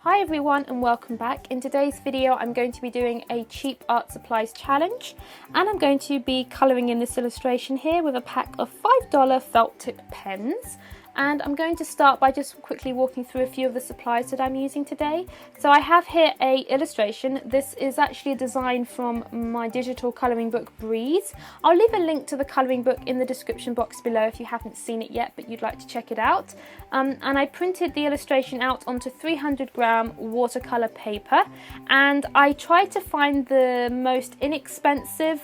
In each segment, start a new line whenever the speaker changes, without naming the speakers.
Hi everyone and welcome back. In today's video I'm going to be doing a cheap art supplies challenge and I'm going to be colouring in this illustration here with a pack of $5 felt tip pens. And I'm going to start by just quickly walking through a few of the supplies that I'm using today. So I have here a illustration. This is actually a design from my digital colouring book Breeze. I'll leave a link to the colouring book in the description box below if you haven't seen it yet but you'd like to check it out. And I printed the illustration out onto 300-gram watercolour paper, and I tried to find the most inexpensive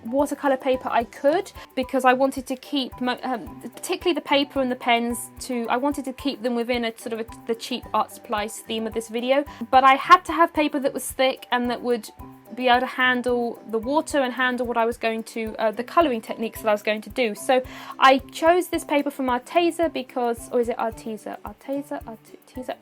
watercolor paper I could, because I wanted to keep particularly the paper and the pens I wanted to keep them within a sort of the cheap art supplies theme of this video, but I had to have paper that was thick and that would be able to handle the water and handle what I was going to the colouring techniques that I was going to do. So I chose this paper from Arteza because, or is it Arteza? Arteza?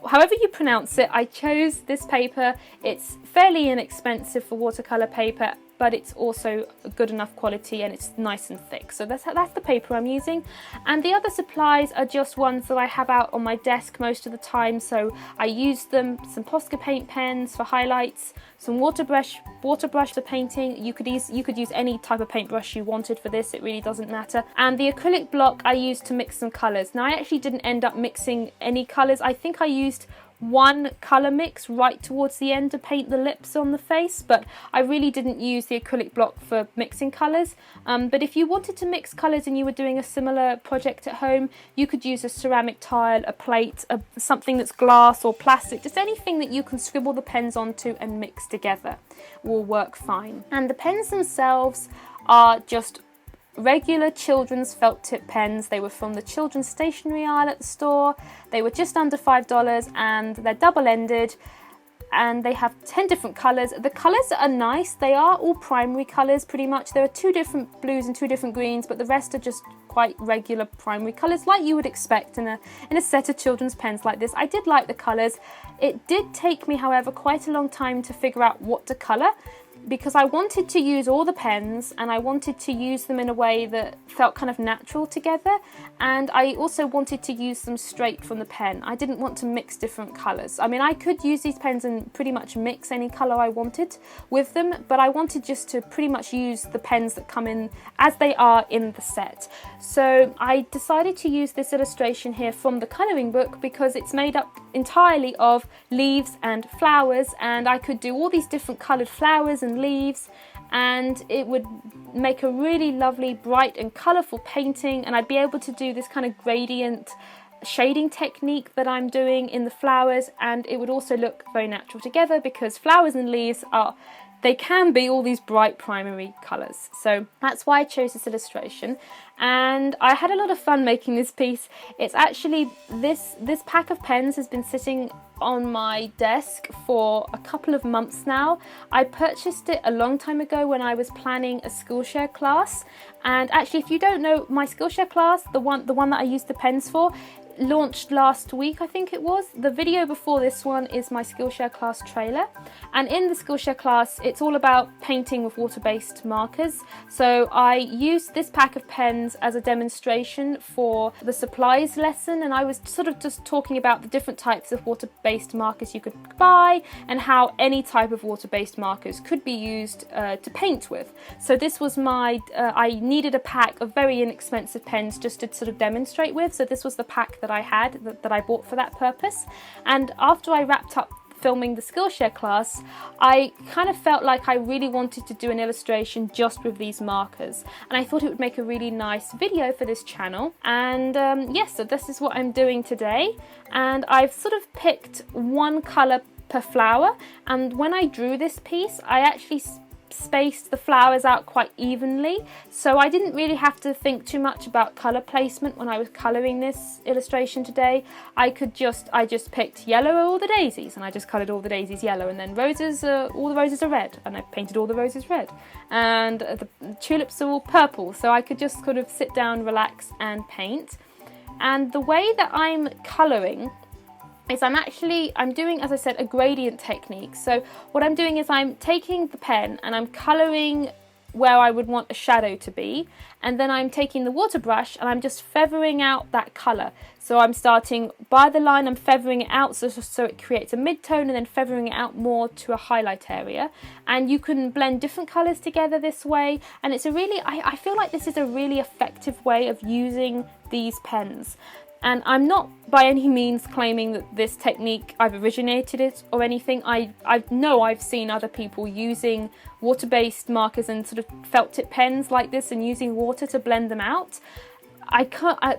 However you pronounce it, I chose this paper. It's fairly inexpensive for watercolour paper, but it's also good enough quality and it's nice and thick. So that's the paper I'm using. And the other supplies are just ones that I have out on my desk most of the time. So I used them, some Posca paint pens for highlights, some water brush for painting. You could use any type of paintbrush you wanted for this, it really doesn't matter. And the acrylic block I used to mix some colours. Now I actually didn't end up mixing any colours. I think I used one colour mix right towards the end to paint the lips on the face, but I really didn't use the acrylic block for mixing colours. But if you wanted to mix colours and you were doing a similar project at home, you could use a ceramic tile, a plate, something that's glass or plastic, just anything that you can scribble the pens onto and mix together will work fine. And the pens themselves are just regular children's felt tip pens. They were from the children's stationery aisle at the store. They were just under $5 and they're double-ended and they have 10 different colours. The colours are nice. They are all primary colours pretty much. There are 2 different blues and 2 different greens, but the rest are just quite regular primary colours like you would expect in a set of children's pens like this. I did like the colours. It did take me, however, quite a long time to figure out what to colour, because I wanted to use all the pens and I wanted to use them in a way that felt kind of natural together, and I also wanted to use them straight from the pen. I didn't want to mix different colours. I mean, I could use these pens and pretty much mix any colour I wanted with them, but I wanted just to pretty much use the pens that come in as they are in the set. So I decided to use this illustration here from the colouring book because it's made up entirely of leaves and flowers, and I could do all these different coloured flowers and leaves, and it would make a really lovely bright and colourful painting, and I'd be able to do this kind of gradient shading technique that I'm doing in the flowers, and it would also look very natural together because flowers and leaves they can be all these bright primary colours. So that's why I chose this illustration, and I had a lot of fun making this piece. It's actually, this pack of pens has been sitting on my desk for a couple of months now. I purchased it a long time ago when I was planning a Skillshare class, and actually if you don't know, my Skillshare class, the one that I used the pens for, launched last week, I think it was. The video before this one is my Skillshare class trailer, and in the Skillshare class it's all about painting with water-based markers. So I used this pack of pens as a demonstration for the supplies lesson, and I was sort of just talking about the different types of water-based markers you could buy and how any type of water-based markers could be used to paint with. So this was I needed a pack of very inexpensive pens just to sort of demonstrate with, so this was the pack that I had, that I bought for that purpose. And after I wrapped up filming the Skillshare class, I kind of felt like I really wanted to do an illustration just with these markers, and I thought it would make a really nice video for this channel. And yes, so this is what I'm doing today, and I've sort of picked one colour per flower, and when I drew this piece I actually spaced the flowers out quite evenly, so I didn't really have to think too much about colour placement when I was colouring this illustration today. I just picked yellow are all the daisies, and I just coloured all the daisies yellow, and then all the roses are red, and I painted all the roses red, and the tulips are all purple, so I could just sort of sit down, relax and paint. And the way that I'm colouring is I'm doing, as I said, a gradient technique. So what I'm doing is I'm taking the pen and I'm colouring where I would want a shadow to be, and then I'm taking the water brush and I'm just feathering out that colour. So I'm starting by the line, I'm feathering it out so it creates a mid-tone, and then feathering it out more to a highlight area. And you can blend different colours together this way, and it's a really, I feel like this is a really effective way of using these pens. And I'm not by any means claiming that this technique, I've originated it or anything. I know I've seen other people using water-based markers and sort of felt tip pens like this and using water to blend them out.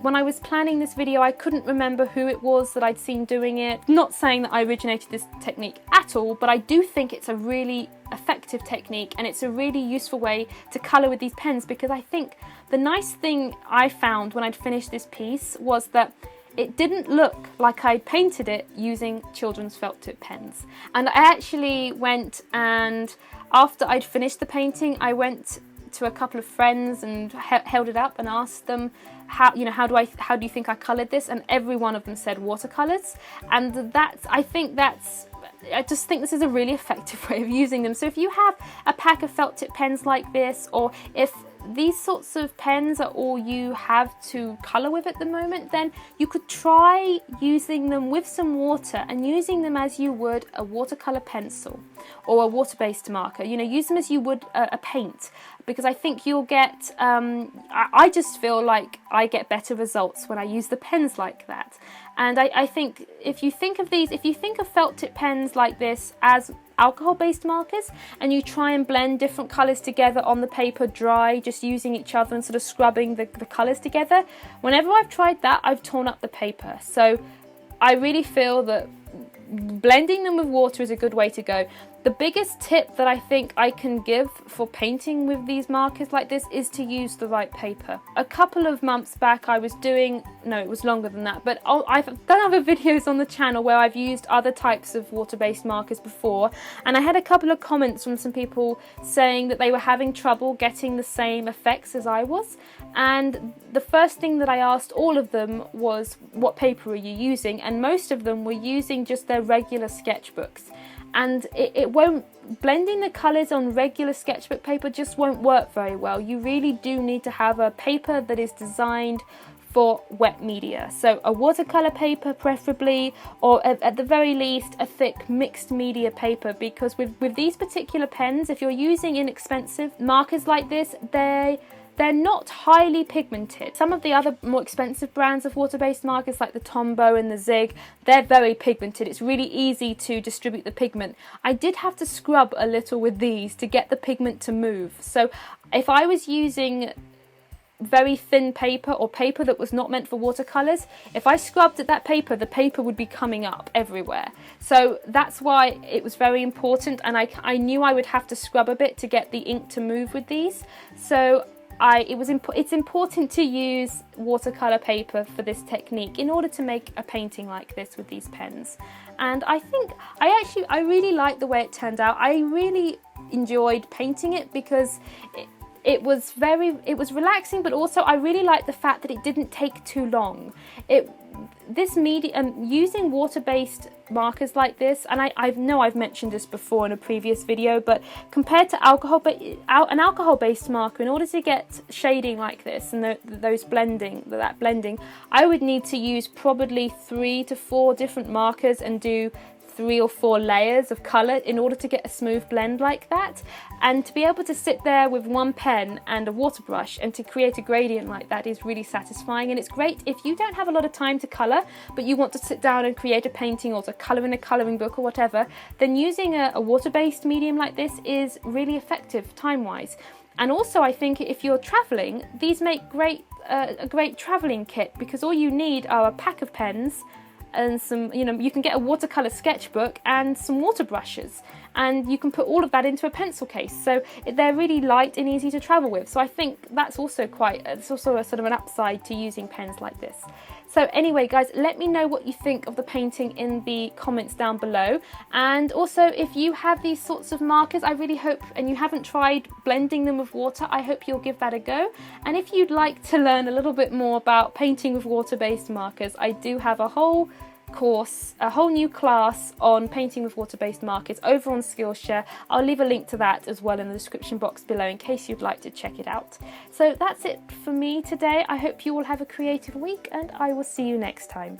When I was planning this video, I couldn't remember who it was that I'd seen doing it. Not saying that I originated this technique at all, but I do think it's a really effective technique, and it's a really useful way to colour with these pens, because I think the nice thing I found when I'd finished this piece was that it didn't look like I'd painted it using children's felt tip pens. And I actually went, and after I'd finished the painting, I went to a couple of friends and held it up and asked them, how do you think I coloured this? And every one of them said watercolours. And I just think this is a really effective way of using them. So if you have a pack of felt tip pens like this, or if these sorts of pens are all you have to colour with at the moment, then you could try using them with some water and using them as you would a watercolour pencil or a water-based marker. Use them as you would a paint, because I think you'll get, I just feel like I get better results when I use the pens like that. And I think if you think of felt tip pens like this as alcohol-based markers, and you try and blend different colours together on the paper dry, just using each other and sort of scrubbing the colours together, whenever I've tried that, I've torn up the paper. So I really feel that blending them with water is a good way to go. The biggest tip that I think I can give for painting with these markers like this is to use the right paper. A couple of months back I was doing, no, it was longer than that, but I've done other videos on the channel where I've used other types of water-based markers before, and I had a couple of comments from some people saying that they were having trouble getting the same effects as I was. And the first thing that I asked all of them was, what paper are you using? And most of them were using just their regular sketchbooks. And blending the colours on regular sketchbook paper just won't work very well. You really do need to have a paper that is designed for wet media. So a watercolour paper preferably, or at the very least a thick mixed media paper, because with these particular pens, if you're using inexpensive markers like this, they're not highly pigmented. Some of the other more expensive brands of water-based markers like the Tombow and the Zig, they're very pigmented. It's really easy to distribute the pigment. I did have to scrub a little with these to get the pigment to move. So if I was using very thin paper or paper that was not meant for watercolours, if I scrubbed at that paper, the paper would be coming up everywhere. So that's why it was very important, and I knew I would have to scrub a bit to get the ink to move with these. So it's important to use watercolour paper for this technique in order to make a painting like this with these pens. And I think I really like the way it turned out. I really enjoyed painting it because it was relaxing, but also I really liked the fact that it didn't take too long. This medium, using water-based markers like this, and I know I've mentioned this before in a previous video, but compared to an alcohol-based marker, in order to get shading like this and that blending, I would need to use probably 3 to 4 different markers and do 3 or 4 layers of colour in order to get a smooth blend like that. And to be able to sit there with one pen and a water brush and to create a gradient like that is really satisfying. And it's great if you don't have a lot of time to colour, but you want to sit down and create a painting or to colour in a colouring book or whatever, then using a water-based medium like this is really effective time-wise. And also I think if you're travelling, these make a great travelling kit, because all you need are a pack of pens and some, you can get a watercolour sketchbook and some water brushes, and you can put all of that into a pencil case. So they're really light and easy to travel with. So I think that's also it's also a sort of an upside to using pens like this. So anyway, guys, let me know what you think of the painting in the comments down below. And also, if you have these sorts of markers, I really hope, and you haven't tried blending them with water, I hope you'll give that a go. And if you'd like to learn a little bit more about painting with water-based markers, I do have a whole course, a whole new class on painting with water-based markers over on Skillshare. I'll leave a link to that as well in the description box below in case you'd like to check it out. So that's it for me today. I hope you all have a creative week, and I will see you next time.